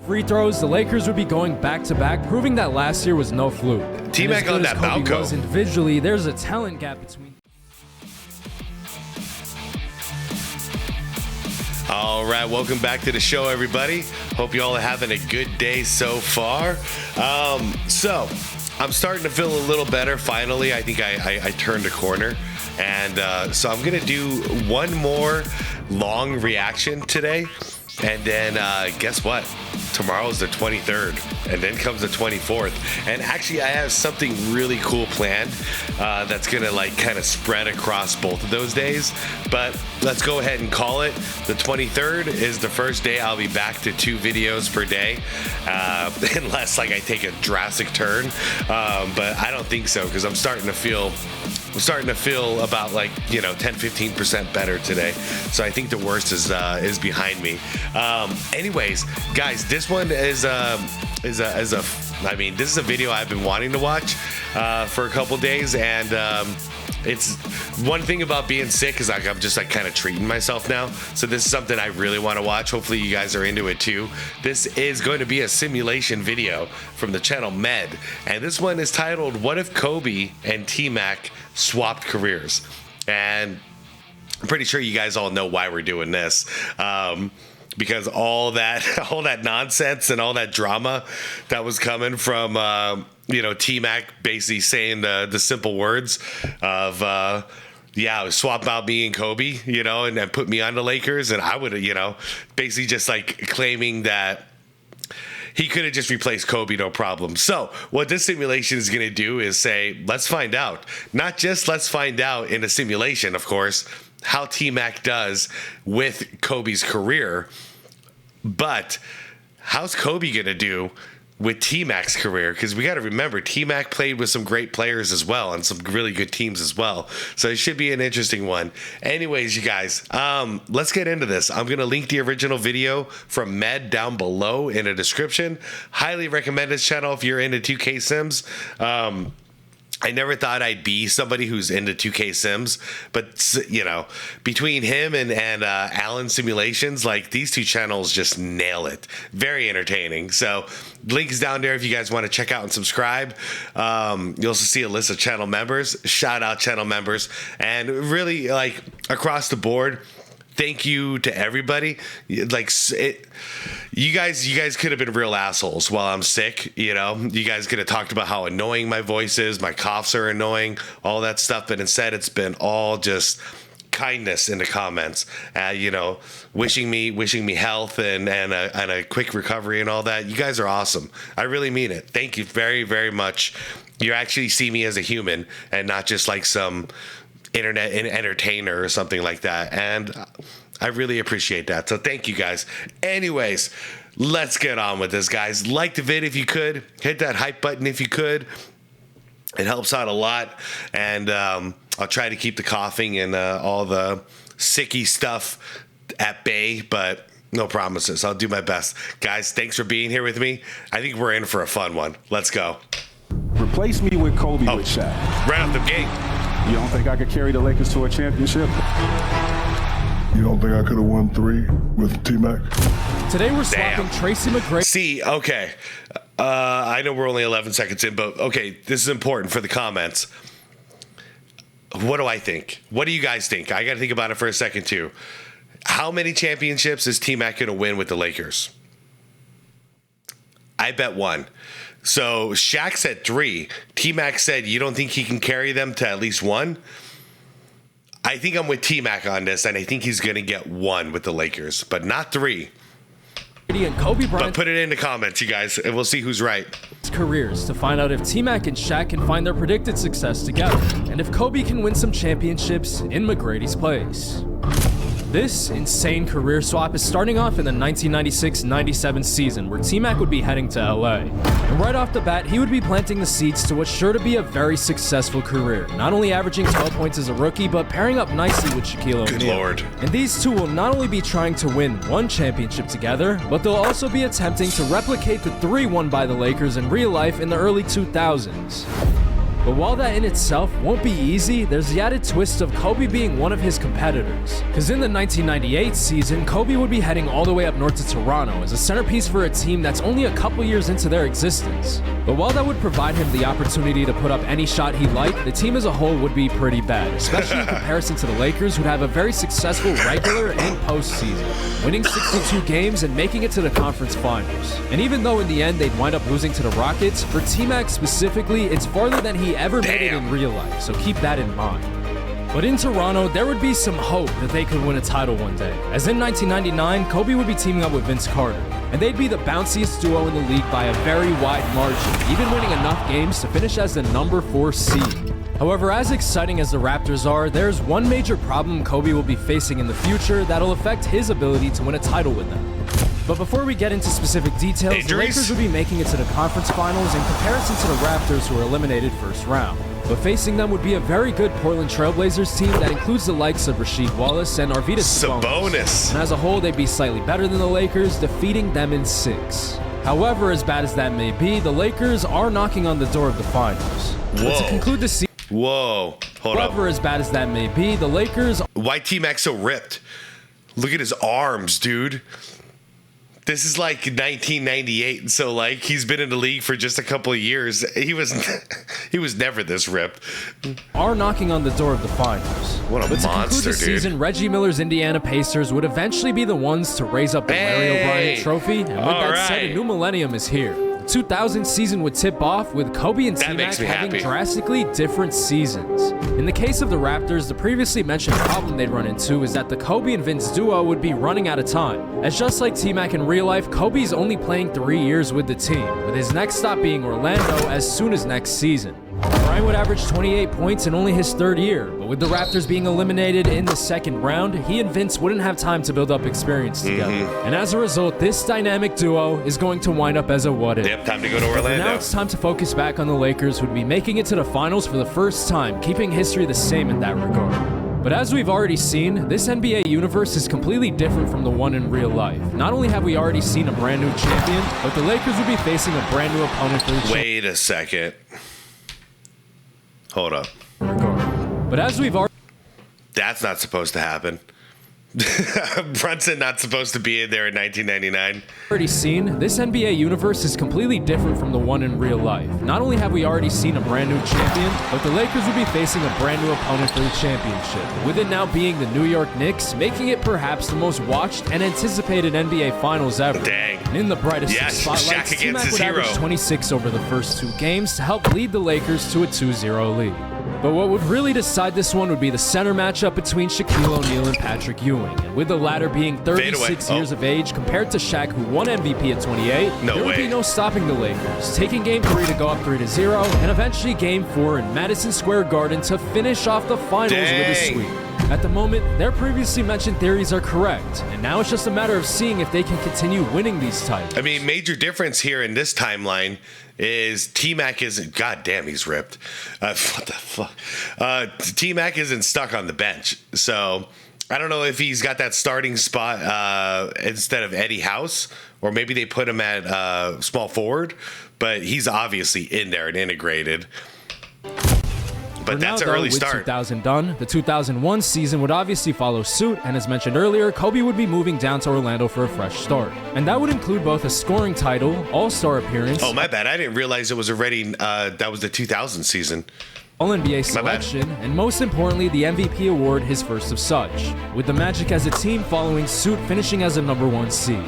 free throws, the Lakers would be going back-to-back, proving that last year was no fluke. T-Mac on that Balco. Individually, there's a talent gap between. All right, welcome back to the show, everybody. Hope you all are having a good day so far. So I'm starting to feel a little better. Finally, I think I turned a corner. And so I'm going to do one more long reaction today. And then guess what? Tomorrow's the 23rd, and then comes the 24th. And actually, I have something really cool planned that's gonna like kind of spread across both of those days. But let's go ahead and call it. The 23rd is the first day I'll be back to 2 videos per day, unless like I take a drastic turn. But I don't think so, because I'm starting to feel about like 10-15% better today. So I think the worst is behind me. Anyways, guys, this one is a video I've been wanting to watch for a couple days, and it's one thing about being sick is like I'm just like kind of treating myself now. So this is something I really want to watch. Hopefully you guys are into it too. This is going to be a simulation video from the channel Med, and this one is titled "What if Kobe and T-Mac swapped careers?" And I'm pretty sure you guys all know why we're doing this. Because all that nonsense and all that drama that was coming from T-Mac basically saying the simple words of swap out me and Kobe, and then put me on the Lakers, and I would basically just like claiming that he could have just replaced Kobe, no problem. So what this simulation is going to do is say, let's find out. Not just let's find out in a simulation, of course, how T-Mac does with Kobe's career, but how's Kobe going to do with T-Mac's career? Because we got to remember, T-Mac played with some great players as well and some really good teams as well. So it should be an interesting one. Anyways, you guys, let's get into this. I'm going to link the original video from Med down below in the description. Highly recommend this channel if you're into 2K Sims. I never thought I'd be somebody who's into 2K Sims, but between him and Alan Simulations, like these two channels just nail it. Very entertaining. So links down there if you guys want to check out and subscribe. You'll also see a list of channel members, shout out channel members, and really like across the board. Thank you to everybody. Like you guys could have been real assholes while I'm sick. You guys could have talked about how annoying my voice is, my coughs are annoying, all that stuff. But instead, it's been all just kindness in the comments. Wishing me health and a quick recovery and all that. You guys are awesome. I really mean it. Thank you very, very much. You actually see me as a human and not just like some internet entertainer or something like that, and I really appreciate that, so thank you guys. Anyways, let's get on with this, guys. Like the vid if you could, hit that hype button if you could. It helps out a lot, and I'll try to keep the coughing and all the sicky stuff at bay, but no promises. I'll do my best. Guys, thanks for being here with me. I think we're in for a fun one. Let's go. Replace me with Kobe with Shaq. Right off the gate. You don't think I could carry the Lakers to a championship? You don't think I could have won 3 with T-Mac? Today we're swapping Tracy McGrady. See, okay. I know we're only 11 seconds in, but okay, this is important for the comments. What do I think? What do you guys think? I got to think about it for a second, too. How many championships is T-Mac going to win with the Lakers? I bet 1. So Shaq said 3. T-Mac said you don't think he can carry them to at least 1? I think I'm with T-Mac on this, and I think he's going to get 1 with the Lakers, but not 3. And Kobe Bryant. But put it in the comments, you guys, and we'll see who's right. Careers to find out if T-Mac and Shaq can find their predicted success together, and if Kobe can win some championships in McGrady's place. This insane career swap is starting off in the 1996-97 season, where T-Mac would be heading to LA. And right off the bat, he would be planting the seeds to what's sure to be a very successful career, not only averaging 12 points as a rookie, but pairing up nicely with Shaquille O'Neal. Good Lord. And these two will not only be trying to win 1 championship together, but they'll also be attempting to replicate the 3 won by the Lakers in real life in the early 2000s. But while that in itself won't be easy, there's the added twist of Kobe being one of his competitors. Cause in the 1998 season, Kobe would be heading all the way up north to Toronto as a centerpiece for a team that's only a couple years into their existence. But while that would provide him the opportunity to put up any shot he liked, the team as a whole would be pretty bad, especially in comparison to the Lakers, who'd have a very successful regular and postseason, winning 62 games and making it to the conference finals. And even though in the end they'd wind up losing to the Rockets, for T-Mac specifically, it's farther than he ever made it in real life, so keep that in mind. But in Toronto, there would be some hope that they could win a title one day, as in 1999, Kobe would be teaming up with Vince Carter, and they'd be the bounciest duo in the league by a very wide margin, even winning enough games to finish as the number 4 seed. However, as exciting as the Raptors are, there's one major problem Kobe will be facing in the future that'll affect his ability to win a title with them. But before we get into specific details, the Lakers will be making it to the conference finals in comparison to the Raptors, who were eliminated first round. But facing them would be a very good Portland Trailblazers team that includes the likes of Rasheed Wallace and Arvydas Sabonis. And as a whole, they'd be slightly better than the Lakers, defeating them in 6. However, as bad as that may be, the Lakers are knocking on the door of the finals. Whoa. But to conclude the season, Hold up. However, as bad as that may be, the Lakers... Why T-Mac so ripped? Look at his arms, dude. This is like 1998, so like he's been in the league for just a couple of years. He was never this ripped. Are knocking on the door of the finals. What a but to monster, conclude the season, Reggie Miller's Indiana Pacers would eventually be the ones to raise up the Larry O'Brien Trophy, and with that said, a new millennium is here. 2000 season would tip off with Kobe and T-Mac having drastically different seasons. In the case of the Raptors, the previously mentioned problem they'd run into is that the Kobe and Vince duo would be running out of time. As just like T-Mac in real life, Kobe's only playing 3 years with the team, with his next stop being Orlando as soon as next season. Brian would average 28 points in only his 3rd year, but with the Raptors being eliminated in the 2nd round, he and Vince wouldn't have time to build up experience together. And as a result, this dynamic duo is going to wind up as a what-if. Yep, time to go to Orlando. Now it's time to focus back on the Lakers, who'd be making it to the finals for the first time, keeping history the same in that regard. But as we've already seen, this NBA universe is completely different from the one in real life. Not only have we already seen a brand new champion, but the Lakers will be facing a brand new opponent for the championship. Wait a second. Hold up. But as we've already... That's not supposed to happen. Brunson not supposed to be in there in 1999. Already seen, this NBA universe is completely different from the one in real life. Not only have we already seen a brand new champion, but the Lakers will be facing a brand new opponent for the championship, with it now being the New York Knicks, making it perhaps the most watched and anticipated NBA Finals ever. Dang. And in the brightest of spotlights, T-Mac would average 26 over the first 2 games to help lead the Lakers to a 2-0 lead. But what would really decide this one would be the center matchup between Shaquille O'Neal and Patrick Ewing. And with the latter being 36 years of age compared to Shaq, who won MVP at 28, there would be no stopping the Lakers, taking Game 3 to go up 3-0, and eventually Game 4 in Madison Square Garden to finish off the finals with a sweep. At the moment, their previously mentioned theories are correct, and now it's just a matter of seeing if they can continue winning these titles. I mean, major difference here in this timeline is T-Mac isn't... God damn, he's ripped. What the fuck? T-Mac isn't stuck on the bench, so I don't know if he's got that starting spot instead of Eddie House, or maybe they put him at small forward, but he's obviously in there and integrated. But that's an early start. 2000 done, the 2001 season would obviously follow suit, and as mentioned earlier, Kobe would be moving down to Orlando for a fresh start. And that would include both a scoring title, all-star appearance... Oh, my bad. I didn't realize it was already... that was the 2000 season. All-NBA selection, and most importantly, the MVP award, his first of such, with the Magic as a team following suit, finishing as a #1 seed.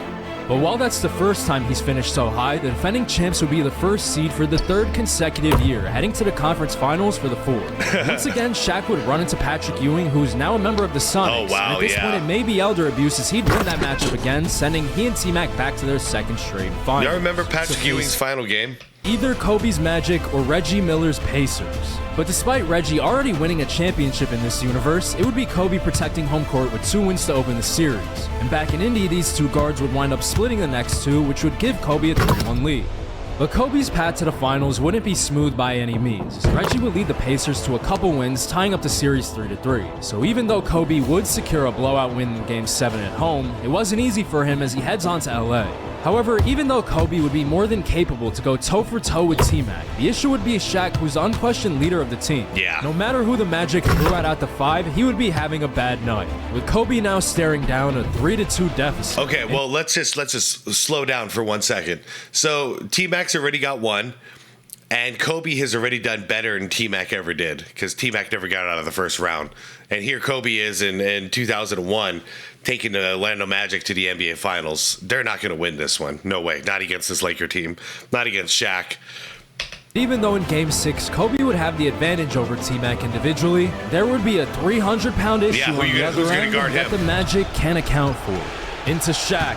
But while that's the first time he's finished so high, the defending champs would be the first seed for the 3rd consecutive year, heading to the conference finals for the 4th. Once again, Shaq would run into Patrick Ewing, who's now a member of the Sonics. Oh, wow, and at this point, it may be elder abuse as he'd win that matchup again, sending he and T-Mac back to their 2nd straight final. Y'all remember Patrick Ewing's final game? Either Kobe's Magic or Reggie Miller's Pacers. But despite Reggie already winning a championship in this universe, it would be Kobe protecting home court with 2 wins to open the series. And back in Indy, these 2 guards would wind up splitting the next 2, which would give Kobe a 3-1 lead. But Kobe's path to the finals wouldn't be smooth by any means. Reggie would lead the Pacers to a couple wins, tying up the series 3-3. So even though Kobe would secure a blowout win in Game 7 at home, it wasn't easy for him as he heads on to LA. However, even though Kobe would be more than capable to go toe-for-toe with T-Mac, the issue would be Shaq, who's the unquestioned leader of the team. Yeah. No matter who the Magic threw at the 5, he would be having a bad night, with Kobe now staring down a 3-2 deficit. Okay, well, let's just slow down for 1 second. So T-Mac's already got 1. And Kobe has already done better than T-Mac ever did, because T-Mac never got out of the first round. And here Kobe is in 2001 taking the Orlando Magic to the NBA Finals. They're not going to win this one. No way. Not against this Laker team. Not against Shaq. Even though in Game 6, Kobe would have the advantage over T-Mac individually, there would be a 300-pound issue on the other end that the Magic can account for. Into Shaq.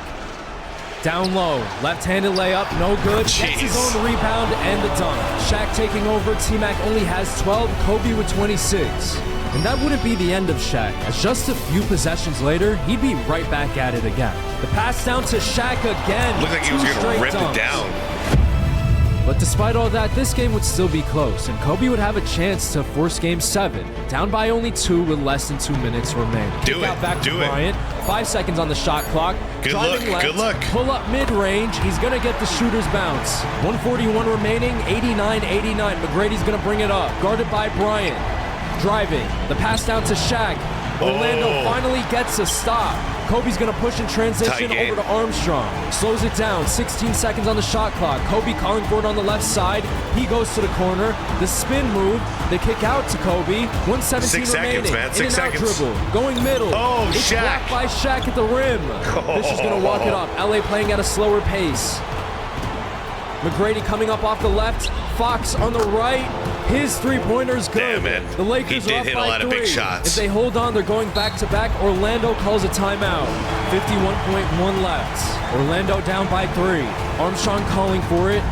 Down low, left-handed layup, no good. Gets his own rebound and the dunk. Shaq taking over. T-Mac only has 12, Kobe with 26. And that wouldn't be the end of Shaq, as just a few possessions later, he'd be right back at it again. The pass down to Shaq again. Looked like he was going to rip it down. But despite all that, this game would still be close, and Kobe would have a chance to force Game 7, down by only 2 with less than 2 minutes remaining. Back to Bryant, 5 seconds on the shot clock. Good look. Pull up mid-range, he's gonna get the shooter's bounce. 141 remaining, 89-89. McGrady's gonna bring it up, guarded by Bryant. Driving, the pass down to Shaq. Orlando finally gets a stop. Kobe's gonna push in transition over to Armstrong. Slows it down, 16 seconds on the shot clock. Kobe calling for it on the left side. He goes to the corner. The spin move, the kick out to Kobe. 1:17 6 remaining. seconds, man. 6 seconds. Dribble, going middle. Oh, it's Shaq. blocked by Shaq at the rim. Fish is gonna walk it up. LA playing at a slower pace. McGrady coming up off the left. Fox on the right. His three-pointer's good. Damn, man. The Lakers he are did up hit by a lot 3. of big shots. If they hold on, they're going back-to-back. Orlando calls a timeout. 51.1 left. Orlando down by 3. Armstrong calling for it.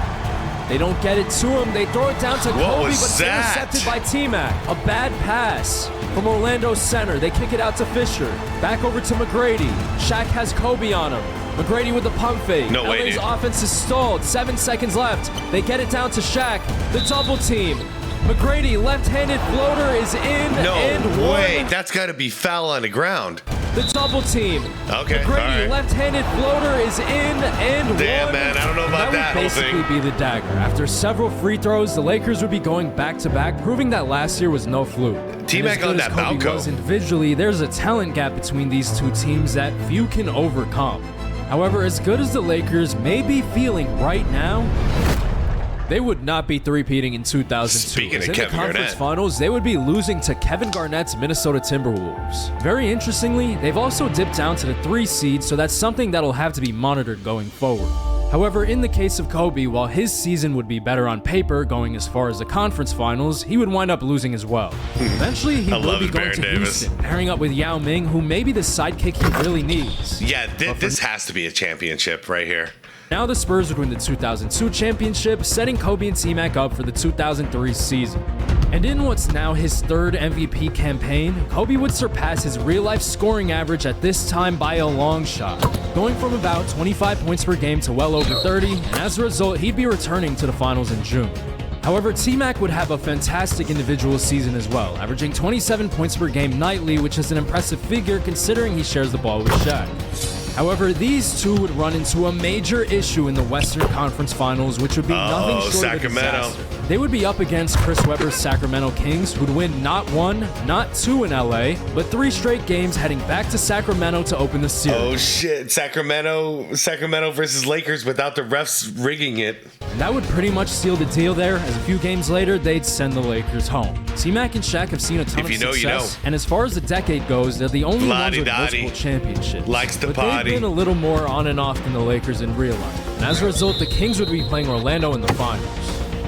They don't get it to him. They throw it down to Kobe, but it's intercepted by T-Mac. A bad pass from Orlando's center. They kick it out to Fisher. Back over to McGrady. Shaq has Kobe on him. McGrady with the pump fake. No way, LA's dude. offense is stalled. 7 seconds left. They get it down to Shaq. The double team. McGrady, left-handed floater is in and one. Wait, that's got to be foul on the ground. The double team. Okay, McGrady, all right. left-handed floater is in and Damn, one. man, I don't know about that would whole thing. basically be the dagger. After several free throws, the Lakers would be going back-to-back, proving that last year was no fluke. T-Mac on that Kobe Balco. was individually, there's a talent gap between these two teams that few can overcome. However, as good as the Lakers may be feeling right now, they would not be three-peating in 2002. Speaking of in Kevin the conference Garnett. finals, they would be losing to Kevin Garnett's Minnesota Timberwolves. Very interestingly, they've also dipped down to the 3 seed, so that's something that'll have to be monitored going forward. However, in the case of Kobe, while his season would be better on paper going as far as the conference finals, he would wind up losing as well. Eventually, he will be going to Houston, pairing up with Yao Ming, who may be the sidekick he really needs. Yeah, this has to be a championship right here. Now the Spurs would win the 2002 championship, setting Kobe and T-Mac up for the 2003 season. And in what's now his 3rd MVP campaign, Kobe would surpass his real-life scoring average at this time by a long shot, going from about 25 points per game to well over 30, and as a result, he'd be returning to the finals in June. However, T-Mac would have a fantastic individual season as well, averaging 27 points per game nightly, which is an impressive figure considering he shares the ball with Shaq. However, these two would run into a major issue in the Western Conference Finals, which would be nothing short Sacramento. of a disaster. They would be up against Chris Webber's Sacramento Kings, who'd win not 1, not 2 in LA, but 3 straight games heading back to Sacramento to open the series. Oh shit, Sacramento versus Lakers without the refs rigging it. And that would pretty much seal the deal there, as a few games later, they'd send the Lakers home. T-Mac and Shaq have seen a ton of success, you know. and as far as the decade goes, they're the only ones with La-di-da-di. multiple championships. Likes to but party. they've been a little more on and off than the Lakers in real life. And as a result, the Kings would be playing Orlando in the finals.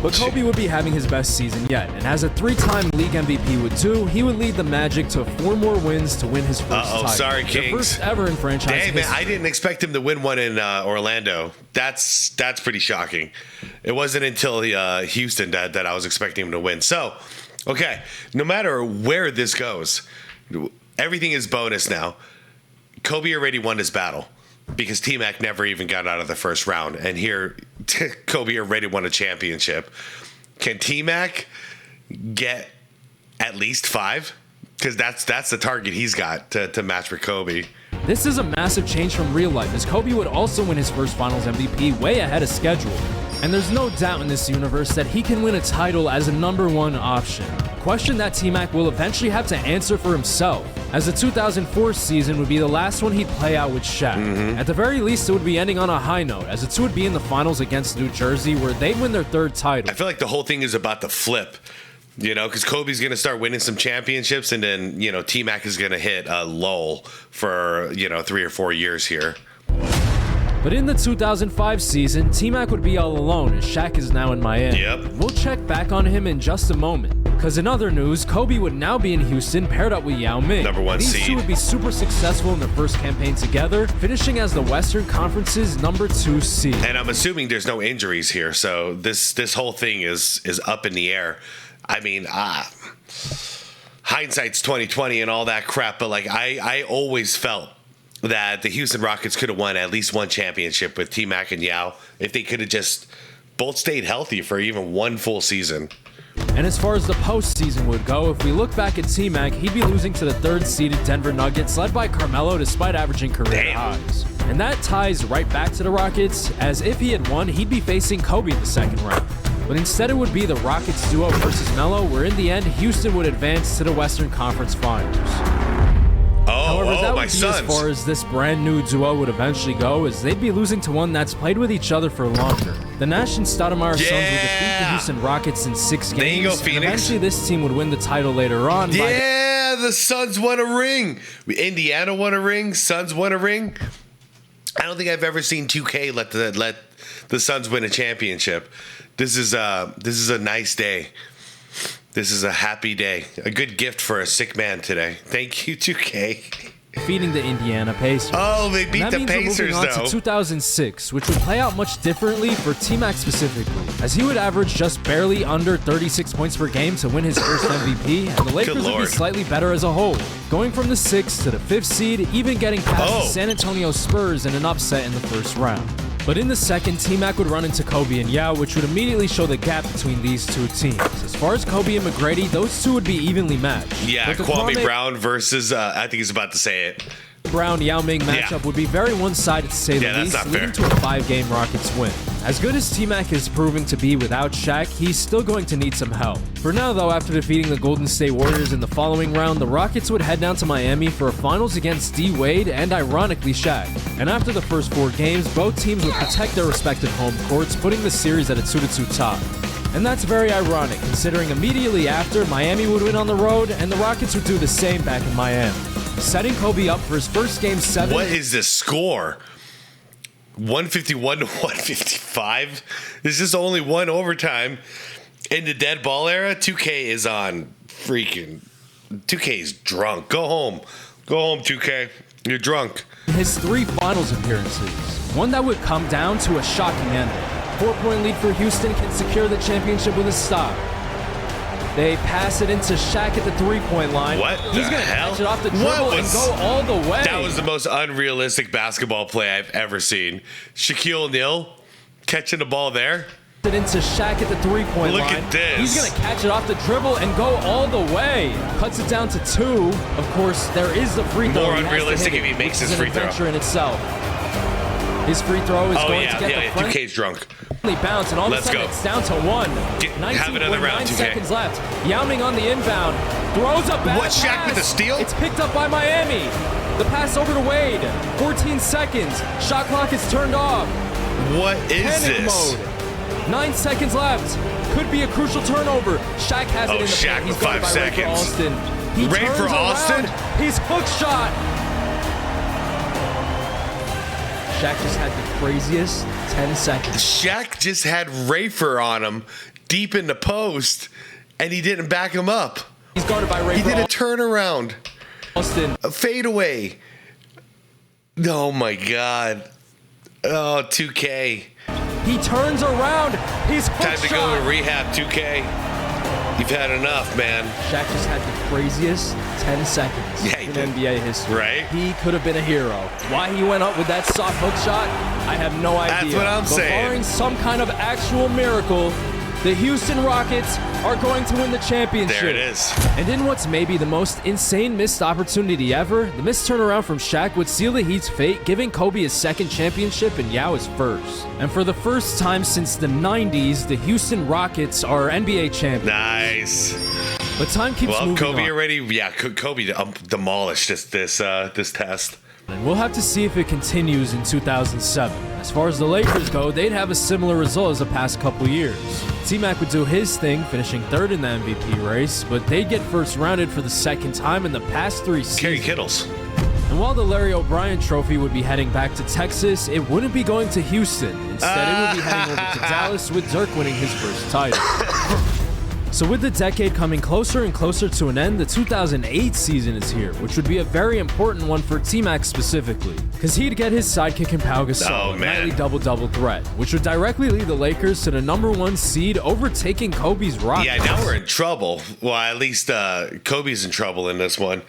But Kobe would be having his best season yet, and as a 3-time league MVP would do, he would lead the Magic to 4 more wins to win his first title. Sorry, The Kings. first ever in franchise Dang, man, history. I didn't expect him to win one in Orlando. That's pretty shocking. It wasn't until Houston that I was expecting him to win. So, okay, no matter where this goes, everything is bonus now. Kobe already won his battle because T-Mac never even got out of the first round. And here, Kobe already won a championship. Can T-Mac get at least 5? Because that's the target he's got to match for Kobe. This is a massive change from real life, as Kobe would also win his first finals MVP way ahead of schedule. And there's no doubt in this universe that he can win a title as a #1 option. A question that T-Mac will eventually have to answer for himself, as the 2004 season would be the last one he'd play out with Shaq. At the very least, it would be ending on a high note, as the two would be in the finals against New Jersey, where they'd win their 3rd title. I feel like the whole thing is about the flip, you know, because Kobe's going to start winning some championships, and then, you know, T-Mac is going to hit a lull for, you know, 3 or 4 years here. But in the 2005 season, T-Mac would be all alone, as Shaq is now in Miami. Yep. We'll check back on him in just a moment. Because in other news, Kobe would now be in Houston paired up with Yao Ming. #1 These seed. two would be super successful in their first campaign together, finishing as the Western Conference's #2 seed. And I'm assuming there's no injuries here, so this whole thing is up in the air. I mean, hindsight's 20/20 and all that crap, but like I always felt that the Houston Rockets could have won at least one championship with T-Mac and Yao if they could have just both stayed healthy for even one full season. And as far as the postseason would go, if we look back at T-Mac, he'd be losing to the 3rd-seeded Denver Nuggets, led by Carmelo, despite averaging career highs. And that ties right back to the Rockets, as if he had won, he'd be facing Kobe in the 2nd round. But instead it would be the Rockets duo versus Melo, where in the end, Houston would advance to the Western Conference Finals. However, that would be as far as this brand new duo would eventually go, as they'd be losing to one that's played with each other for longer. The Nash and Stoudemire Suns would defeat the Houston Rockets in 6 games. There you go, Phoenix. And eventually this team would win the title later on. The Suns won a ring. Indiana won a ring. Suns won a ring. I don't think I've ever seen 2K let the Suns win a championship. This is a nice day. This is a happy day. A good gift for a sick man today. Thank you, 2K. Defeating the Indiana Pacers. Oh, they beat the Pacers, we're moving on to 2006, which would play out much differently for T-Mac specifically, as he would average just barely under 36 points per game to win his first MVP, and the Lakers would be slightly better as a whole, going from the 6th to the 5th seed, even getting past the San Antonio Spurs in an upset in the 1st round. But in the 2nd, T-Mac would run into Kobe and Yao, which would immediately show the gap between these two teams. As far as Kobe and McGrady, those two would be evenly matched. Yeah, Kwame Brown versus, I think he's about to say it. Brown-Yao Ming matchup would be very one-sided to say the least, leading to a 5-game Rockets win. As good as T-Mac is proving to be without Shaq, he's still going to need some help. For now, though, after defeating the Golden State Warriors in the following round, the Rockets would head down to Miami for a finals against D-Wade and, ironically, Shaq. And after the first 4 games, both teams would protect their respective home courts, putting the series at a 2-2 tie. And that's very ironic, considering immediately after, Miami would win on the road, and the Rockets would do the same back in Miami, setting Kobe up for his first Game 7. What is this score? 151 to 155? There's just only one overtime. In the dead ball era, 2K is on freaking... 2K is drunk. Go home. Go home, 2K. You're drunk. His 3 finals appearances. One that would come down to a shocking ending. 4-point lead for Houston, can secure the championship with a stop. They pass it into Shaq at the 3-point line. What He's going to catch it off the dribble and go all the way. That was the most unrealistic basketball play I've ever seen. Shaquille O'Neal catching the ball there. It into Shaq at the 3-point line. Look at this. He's going to catch it off the dribble and go all the way. Cuts it down to 2. Of course, there is the free throw. More unrealistic if he makes his free throw. In itself. His free throw is going to get the 2K's drunk. Bounce, and all of a sudden it's down to 1. Have another round, 2K. Seconds left. Yao Ming on the inbound. Throws a bad What, Shaq pass. with the steal? It's picked up by Miami. The pass over to Wade. 14 seconds. Shot clock is turned off. What is Panic this? mode. 9 seconds left. Could be a crucial turnover. Shaq has it in the Shaq paint. with He's 5 seconds. Ray for Austin? He's hook shot. Shaq just had the craziest 10 seconds. Shaq just had Rafer on him deep in the post, and he didn't back him up. He's guarded by Rafer. He did a turnaround. Austin. A fadeaway. Oh, my God. Oh, 2K. He turns around. He's hook Time to go to rehab, 2K. You've had enough, man. Shaq just had the craziest 10 seconds in NBA history. Right? He could have been a hero. Why he went up with that soft hook shot, I have no idea. That's what I'm saying. Barring some kind of actual miracle, The Houston Rockets are going to win the championship. There it is. And in what's maybe the most insane missed opportunity ever, the missed turnaround from Shaq would seal the Heat's fate, giving Kobe his second championship and Yao his first. And for the first time since the 90s, the Houston Rockets are NBA champions. Nice. But time keeps moving Kobe on. already, Kobe demolished this test. And we'll have to see if it continues in 2007. As far as the Lakers go, they'd have a similar result as the past couple years. T-Mac would do his thing, finishing third in the MVP race, but they'd get first rounded for the second time in the past 3 seasons. Kerry Kittles. And while the Larry O'Brien trophy would be heading back to Texas, it wouldn't be going to Houston. Instead, it would be heading over to Dallas with Dirk winning his first title. So with the decade coming closer and closer to an end, the 2008 season is here, which would be a very important one for T-Mac specifically, because he'd get his sidekick in Pau Gasol, a nightly double-double threat, which would directly lead the Lakers to the #1 seed, overtaking Kobe's Rockets. Yeah, now we're in trouble. Well, at least Kobe's in trouble in this one.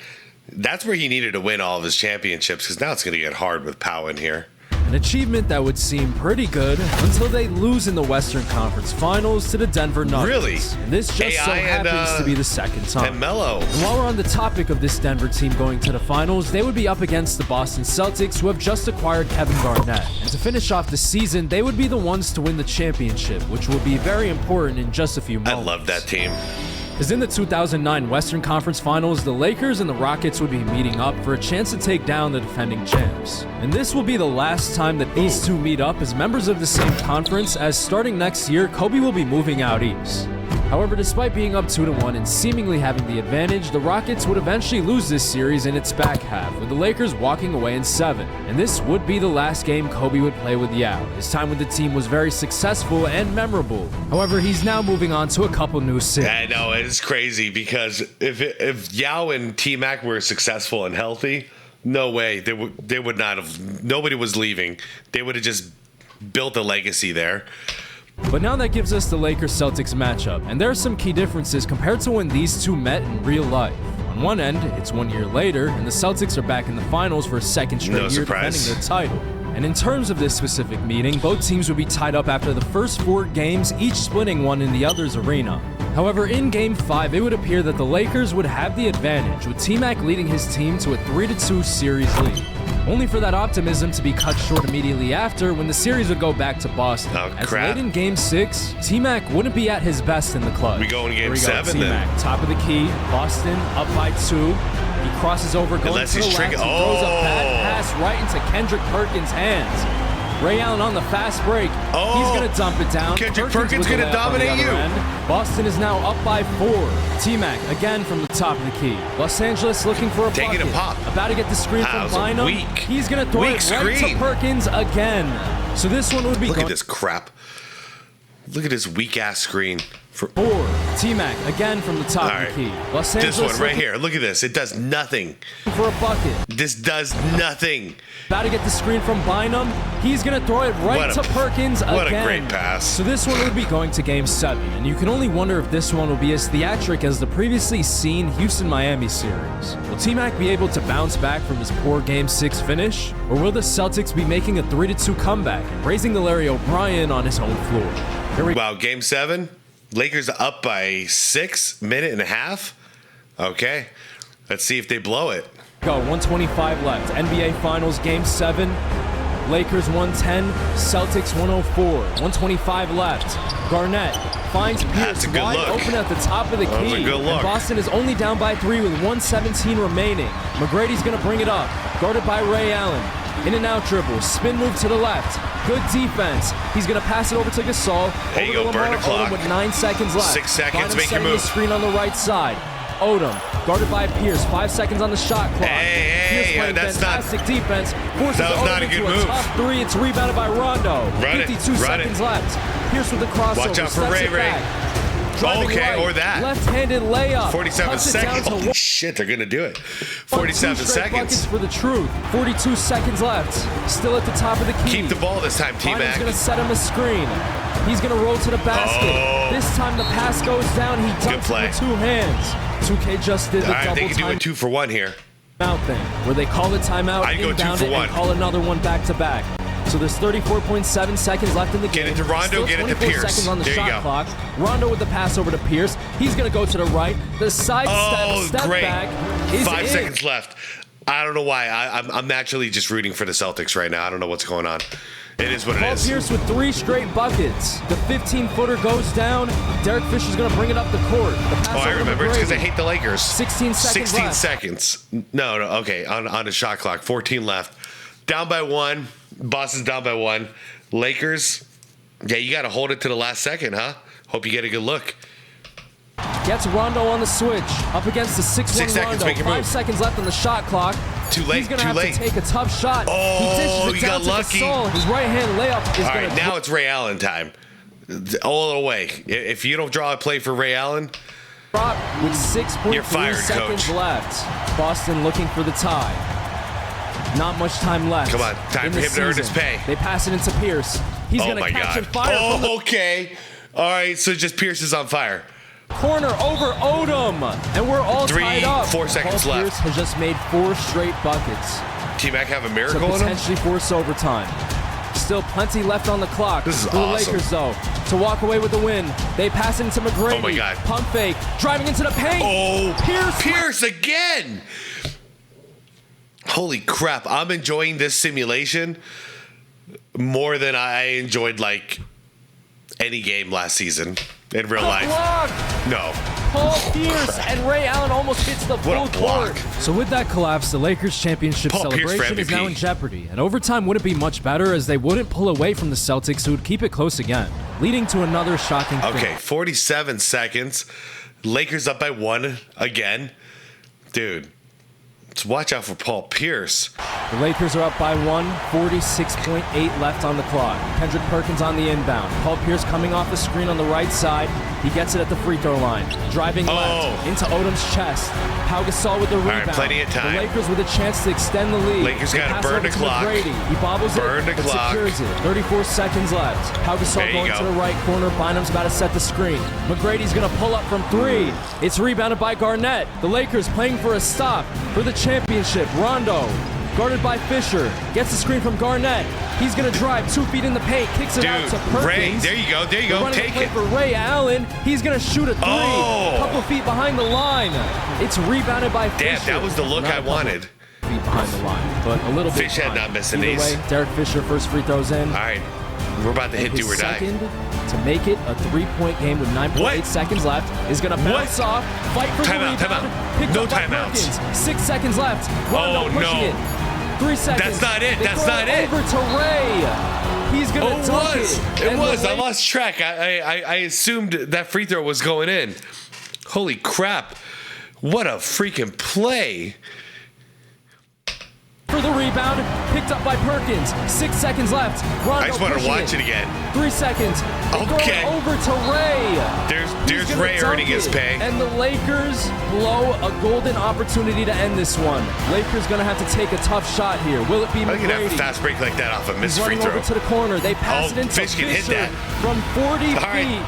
That's where he needed to win all of his championships, because now it's going to get hard with Pau in here. An achievement that would seem pretty good until they lose in the Western Conference Finals to the Denver Nuggets. Really? And this just so happens to be the second time. And Melo. And while we're on the topic of this Denver team going to the finals, they would be up against the Boston Celtics, who have just acquired Kevin Garnett. And to finish off the season, they would be the ones to win the championship, which will be very important in just a few moments. I love that team. Because in the 2009 Western Conference Finals, the Lakers and the Rockets would be meeting up for a chance to take down the defending champs. And this will be the last time that these two meet up as members of the same conference, as starting next year, Kobe will be moving out east. However, despite being up 2-1 and seemingly having the advantage, the Rockets would eventually lose this series in its back half, with the Lakers walking away in 7. And this would be the last game Kobe would play with Yao. His time with the team was very successful and memorable. However, he's now moving on to a couple new cities. I know, it's crazy, because if Yao and T-Mac were successful and healthy, no way, they would not have, nobody was leaving. They would have just built a legacy there. But now that gives us the Lakers-Celtics matchup, and there are some key differences compared to when these two met in real life. On one end, it's 1 year later, and the Celtics are back in the finals for a second straight year defending their title. And in terms of this specific meeting, both teams would be tied up after the first 4 games, each splitting one in the other's arena. However, in Game 5, it would appear that the Lakers would have the advantage, with T-Mac leading his team to a 3-2 series lead. Only for that optimism to be cut short immediately after, when the series would go back to Boston. As late in Game 6, T-Mac wouldn't be at his best in the clutch. We go in Game 7 then. T-Mac, top of the key, Boston up by 2. He crosses over, going to the left, and throws a bad pass right into Kendrick Perkins' hands. Ray Allen on the fast break. He's going to dump it down. Kendrick Perkins going to dominate you. Boston is now up by 4. T-Mac again from the top of the key. Los Angeles looking for a bucket. Taking a pop. About to get the screen from Bynum. He's going to throw it right to Perkins again. So this one would be. Look at this crap. Look at this weak ass screen. 4. T-Mac again from the top of the key. Los Angeles this one right here. Look at this. It does nothing. For a bucket. This does nothing. About to get the screen from Bynum. He's going to throw it right to Perkins again. What a great pass. So this one would be going to Game 7. And you can only wonder if this one will be as theatric as the previously seen Houston-Miami series. Will T-Mac be able to bounce back from his poor Game 6 finish? Or will the Celtics be making a 3-2 comeback and raising the Larry O'Brien on his home floor? Wow, Game 7? Lakers up by 6, minute and a half. Okay, let's see if they blow it. Go, 125 left. NBA Finals Game 7. Lakers 110, Celtics 104. 125 left. Garnett finds Pierce wide open at the top of the key. And Boston is only down by 3 with 1:17 remaining. McGrady's going to bring it up. Guarded by Ray Allen. In and out dribble, spin move to the left. Good defense. He's going to pass it over to Gasol. There you go, burn the clock. With 9 seconds left. 6 seconds, make your move. The screen on the right side. Odom, guarded by Pierce. 5 seconds on the shot clock. Hey, playing that's fantastic defense. Forces that was Odom not a good into move. A tough 3. It's rebounded by Rondo. 52 seconds left. Pierce with the crossover. Watch out for Ray. Right, or that. Left-handed layup. 47 seconds. Holy shit, they're going to do it. 47 seconds. Buckets for the truth. 42 seconds left. Still at the top of the key. Keep the ball this time, T-Mac. He's going to set him a screen. He's going to roll to the basket. This time the pass goes down. He dunks it with 2 hands. 2K just did the double time. They can do a 2 for 1 here. Thing, where they call a timeout, I'd go 2 for 1. And call another one back to back. So there's 34.7 seconds left in the game. Get it to Rondo, Still get it to 24 Pierce. seconds on the There you shot go. clock. Rondo with the pass over to Pierce. He's going to go to the right. The side step Great. back is 5 in. seconds left. I don't know why. I'm naturally just rooting for the Celtics right now. I don't know what's going on. It is what it Paul is. Pierce with 3 straight buckets. The 15-footer goes down. Derek Fisher's going to bring it up the court. The pass I over to remember. It's because I Brady. hate the Lakers. 16 seconds 16 left. seconds. No, okay. On the shot clock. 14 left. Down by 1. Boston's down by 1. Lakers. Yeah, you got to hold it to the last second, huh? Hope you get a good look. Gets Rondo on the switch. Up against the 6-1 6 seconds, Rondo. make it 5 move. seconds left on the shot clock. Too late, He's going to too have late. to take a tough shot. Oh, He dishes you it down got to lucky. Gasol. His right-hand layup is All going right, to... now it's Ray Allen time. All the way. If you don't draw a play for Ray Allen, drop with 6.3 You're fired, seconds coach. left. Boston looking for the tie. Not much time left. Come on, time in for the him to earn his season. pay. They pass it into Pierce. He's oh going to my catch God. and fire from the Oh, okay. All right, so just Pierce is on fire. corner over Odom. And we're all 3, tied up. 4 seconds Paul left. Pierce has just made 4 straight buckets T-Mac have a to miracle in him? potentially force overtime. Still plenty left on the clock. This is for the awesome. Lakers, though, to walk away with the win. They pass it into McGrady. Oh, my God. Pump fake. Driving into the paint. Oh, Pierce again. Holy crap. I'm enjoying this simulation more than I enjoyed, like, any game last season in real life. block. No. Paul Pierce and Ray Allen almost hits the full What a block. court. So with that collapse, the Lakers championship Paul Pierce for celebration is now MVP. in jeopardy. And overtime wouldn't be much better as they wouldn't pull away from the Celtics, who would keep it close again, leading to another shocking Okay, finish. 47 seconds. Lakers up by 1 again. Dude, let's watch out for Paul Pierce. The Lakers are up by 1, 46.8 left on the clock. Kendrick Perkins on the inbound. Paul Pierce coming off the screen on the right side. He gets it at the free throw line. Driving left into Odom's chest. Pau Gasol with the rebound. right, plenty of time. The Lakers with a chance to extend the lead. Lakers They gotta pass it burn over the to clock. McGrady. He bobbles Burn it, the but clock. secures it. 34 seconds left. Pau There Gasol you going go. to the right corner. Bynum's about to set the screen. McGrady's going to pull up from 3. It's rebounded by Garnett. The Lakers playing for a stop for the championship. Rondo, guarded by Fisher, gets the screen from Garnett. He's going to drive 2 feet in the paint, kicks it out Dude, to Perkins. Ray, there you go, They're running take the play it. for Ray Allen. He's going to shoot a 3. Oh. Couple feet behind the line. It's rebounded by Damn, Fisher. that was the look Not a I couple wanted. Feet behind the line, but a little bit Fish head behind. not missing Either these. way, Derek Fisher first free throws in. All right, we're about to hit His do or die. second to make it a 3-point game with 9.8 What? seconds left is going to bounce off, fight for Timeout, the rebound. timeout. Picked No up by timeouts. Perkins. 6 seconds left. Rondo Oh, pushing no. it. 3 seconds. That's not it. They That's throw not it. Over to Ray. He's going to dunk it. It And was. the I lost track. I assumed that free throw was going in. Holy crap. What a freaking play. for the rebound, picked up by Perkins. 6 seconds left. Rondo I just want to pushing watch it again. 3 seconds. They throw Okay. it over to Ray. There's He's gonna Ray dunk earning his it. pay. And the Lakers blow a golden opportunity to end this one. Lakers gonna have to take a tough shot here. Will it be I can have a McGrady? fast break like that off a missed He's free running over throw. to the corner. They pass Oh, it into Fish can hit Fisher that. from 40 All right. feet.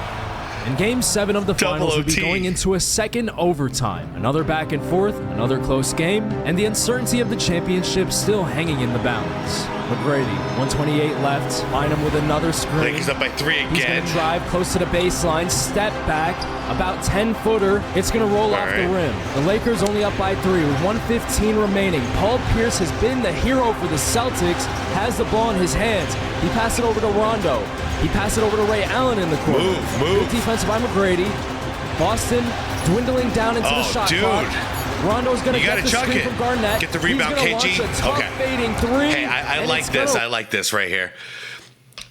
And Game 7 of the Double finals will be OT. going into a second overtime. Another back and forth, another close game, and the uncertainty of the championship still hanging in the balance. McGrady, 128 left. Bynum with another screen. Lakers up by 3 He's again. going to drive close to the baseline, step back, about 10-footer. It's going to roll off the right. rim. The Lakers only up by 3 with 1:15 remaining. Paul Pierce has been the hero for the Celtics, has the ball in his hands. He passed it over to Rondo. He passed it over to Ray Allen in the corner. Move. Good defense by McGrady. Boston dwindling down into the shot dude. clock. Rondo's going to You get gotta the chuck screen it. from Garnett. Get the rebound, He's gonna KG. launch a tough Okay. fading 3. Hey, I and like it's this. gonna- I like this right here.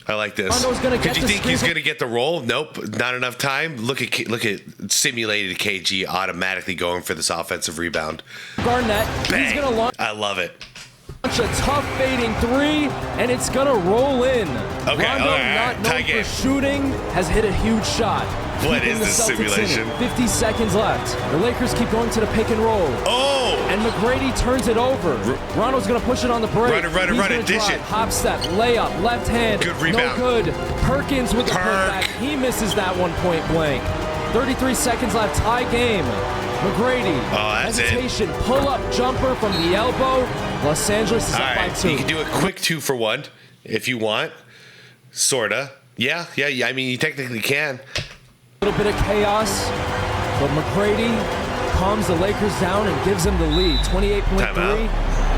I like this. Rondo's gonna get Could you the think screen he's from- going to get the roll? Nope, not enough time. Look at simulated KG automatically going for this offensive rebound. Garnett. He's Bang! going to launch I love it. a tough fading 3, and it's gonna roll in. Okay, Rondo, all right, not known tie for game. shooting, has hit a huge shot. What keeping is the this Celtics in it. simulation? 50 seconds left. The Lakers keep going to the pick and roll. Oh! And McGrady turns it over. Rondo's gonna push it on the break. Run it, run it, He's run it, gonna dish drive, it. Hop step, layup, left hand. Good rebound. No good. Perkins with the Perk. putback. He misses that one point blank. 33 seconds left. Tie game. McGrady. Oh, that's it. hesitation. Pull up jumper from the elbow. Los Angeles is All up by right, 2. you can do a quick 2 for 1. if you want. Sorta. Yeah. I mean, you technically can. A little bit of chaos, but McGrady calms the Lakers down and gives them the lead. 28.3.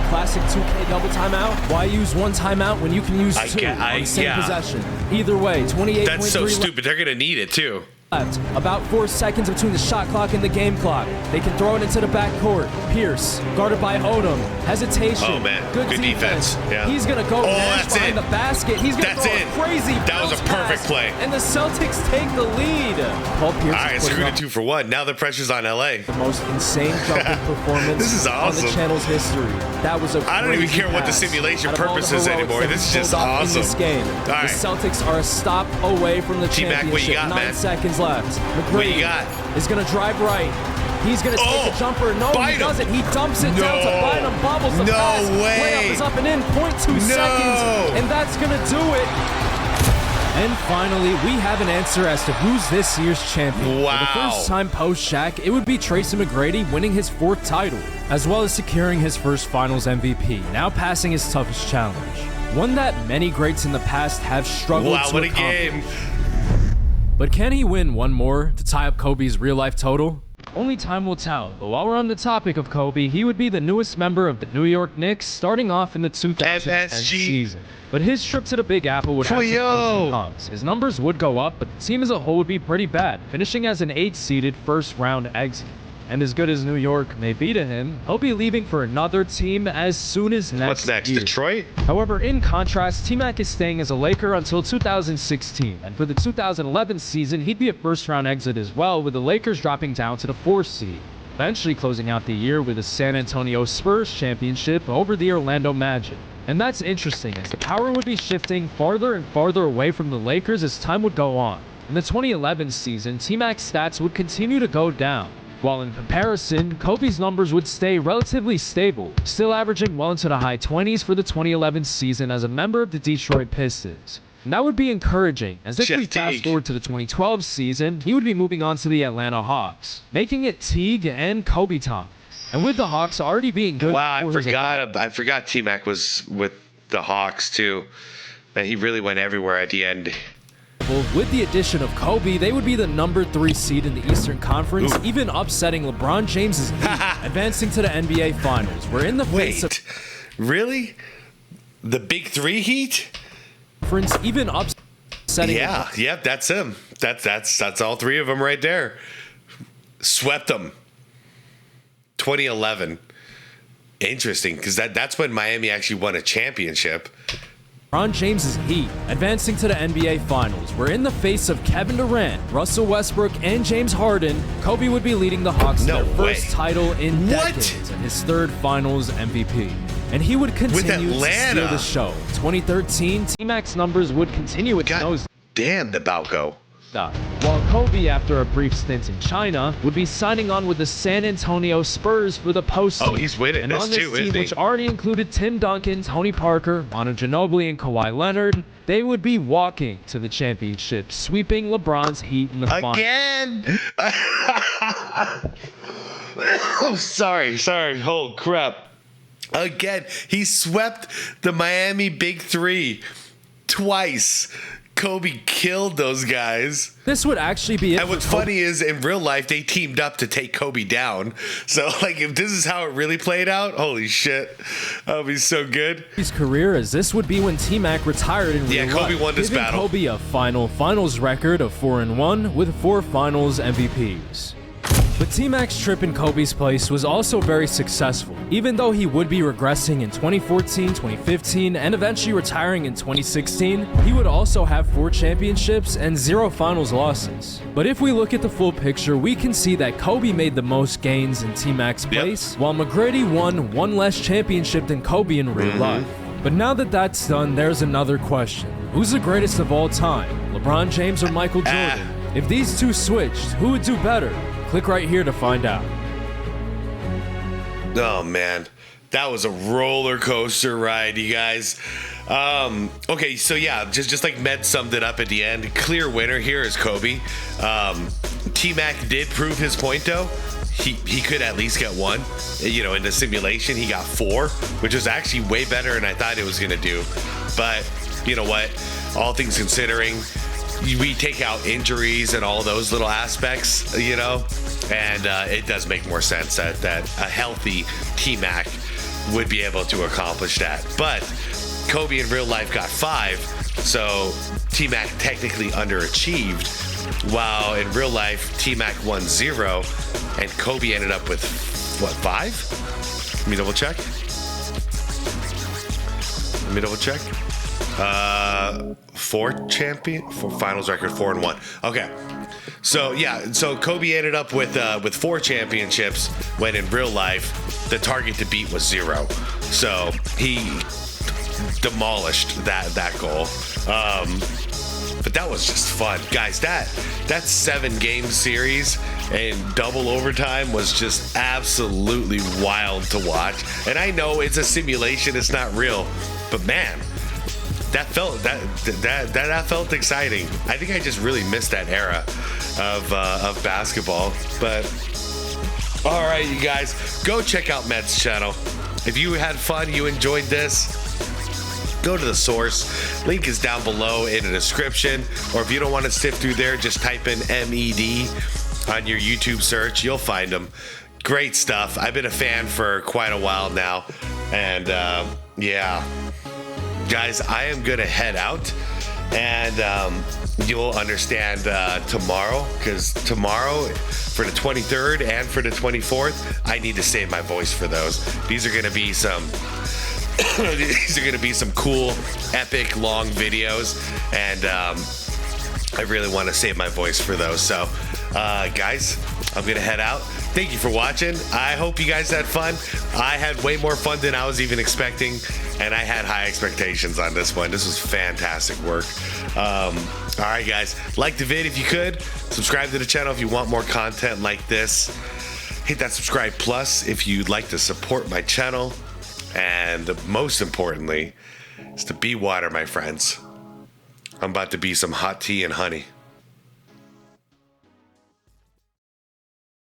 Classic 2K double timeout. Why use one timeout when you can use two on the same possession? Either way, 28.3. That's so stupid. They're going to need it, too. Left. About 4 seconds between the shot clock and the game clock. They can throw it into the backcourt. Pierce, guarded by Odom. Hesitation. Oh, man. Good defense. Yeah. He's going to go Nash behind the basket. He's going to throw a crazy That was a perfect play. And the Celtics take the lead. Paul Pierce. All right, screwed it 2 for 1. Now the pressure's on LA. The most insane jumping performance this is awesome. on the channel's history. That was a I don't even care what the simulation purpose is anymore. This is just awesome. In this game. All right. The Celtics are a stop away from the championship. What you got, 9 man? seconds left. What you got? Is going to drive right. He's going to take a jumper. No, he doesn't. He dumps it down to Bynum. Bobbles the pass. Layup is up and in. 0.2 seconds. And that's going to do it. And finally, we have an answer as to who's this year's champion. Wow. For the first time post-Shaq, it would be Tracy McGrady winning his 4th title, as well as securing his first Finals MVP, now passing his toughest challenge. One that many greats in the past have struggled to accomplish. Wow, what a game. But can he win one more to tie up Kobe's real-life total? Only time will tell, but while we're on the topic of Kobe, he would be the newest member of the New York Knicks starting off in the 2010 season. But his trip to the Big Apple would have some cons. His numbers would go up, but the team as a whole would be pretty bad, finishing as an 8-seeded first-round exit. And as good as New York may be to him, he'll be leaving for another team as soon as next What's next, year. Detroit? However, in contrast, T-Mac is staying as a Laker until 2016, and for the 2011 season, he'd be a first-round exit as well, with the Lakers dropping down to the 4th seed, eventually closing out the year with the San Antonio Spurs championship over the Orlando Magic. And that's interesting, as the power would be shifting farther and farther away from the Lakers as time would go on. In the 2011 season, T-Mac's stats would continue to go down, while in comparison, Kobe's numbers would stay relatively stable, still averaging well into the high 20s for the 2011 season as a member of the Detroit Pistons. And that would be encouraging, as if we fast forward to the 2012 season, he would be moving on to the Atlanta Hawks, making it Teague and Kobe time. And with the Hawks already being good... Wow, I forgot T-Mac was with the Hawks, too. Man, he really went everywhere at the end. Well, with the addition of Kobe, they would be the number 3 seed in the Eastern Conference, even upsetting LeBron James's Heat, advancing to the NBA Finals. We're in the face of... Really? The Big 3 Heat? Even upsetting... Yeah, that's him. That's all 3 of them right there. Swept them. 2011. Interesting, because that's when Miami actually won a championship. LeBron James's Heat, advancing to the NBA Finals. We're in the face of Kevin Durant, Russell Westbrook, and James Harden. Kobe would be leading the Hawks to their first title in decades and his 3rd Finals MVP. And he would continue to steal the show. 2013, T-Mac's numbers would continue its nose. Damn, the Balco. While Kobe, after a brief stint in China, would be signing on with the San Antonio Spurs for the postseason. Oh, he's winning and this on this too, team, isn't he? which already included Tim Duncan, Tony Parker, Manu Ginobili, and Kawhi Leonard, they would be walking to the championship, sweeping LeBron's Heat in the finals. Again? Oh, sorry. Oh, crap. Again, he swept the Miami Big 3 twice. Kobe killed those guys. This would actually be it. And what's funny is, in real life, they teamed up to take Kobe down. So, like, if this is how it really played out, holy shit. That would be so good. His career, as this would be when T-Mac retired in real life. Kobe won this battle. Kobe a finals record of 4-1 with 4 Finals MVPs. But T-Mac's trip in Kobe's place was also very successful, even though he would be regressing in 2014, 2015, and eventually retiring in 2016. He would also have 4 championships and 0 finals losses. But if we look at the full picture, we can see that Kobe made the most gains in T-Mac's place, while McGrady won 1 less championship than Kobe in real life. But now that that's done, there's another question. Who's the greatest of all time, LeBron James or Michael Jordan? If these two switched, who would do better? Click right here to find out. Oh, man. That was a roller coaster ride, you guys. Okay, so yeah, just like Med summed it up at the end, clear winner here is Kobe. T-Mac did prove his point, though. He could at least get 1. You know, in the simulation, he got 4, which was actually way better than I thought it was going to do. But you know what? All things considering, we take out injuries and all those little aspects, you know, and it does make more sense that a healthy T-Mac would be able to accomplish that. But Kobe in real life got 5, so T-Mac technically underachieved, while in real life T-Mac won 0, and Kobe ended up with, what, 5? Let me double check. 4 finals record, 4-1. Okay. So yeah, so Kobe ended up with 4 championships, when in real life the target to beat was 0. So he demolished that goal. But that was just fun, guys. That 7-game series in double overtime was just absolutely wild to watch. And I know it's a simulation; it's not real, but man, that felt exciting. I think I just really missed that era of basketball. But all right, you guys, go check out Med's channel. If you had fun, you enjoyed this, go to the source. Link is down below in the description. Or if you don't want to sift through there, just type in MED on your YouTube search. You'll find them. Great stuff. I've been a fan for quite a while now. And yeah, guys, I am going to head out. And you'll understand tomorrow, because tomorrow for the 23rd and for the 24th, I need to save my voice for those. These are going to be some cool, epic, long videos, and I really want to save my voice for those. So, guys, I'm going to head out. Thank you for watching. I hope you guys had fun. I had way more fun than I was even expecting, and I had high expectations on this one. This was fantastic work. All right, guys, like the vid if you could. Subscribe to the channel if you want more content like this. Hit that subscribe plus if you'd like to support my channel. And most importantly, is to be water, my friends. I'm about to be some hot tea and honey.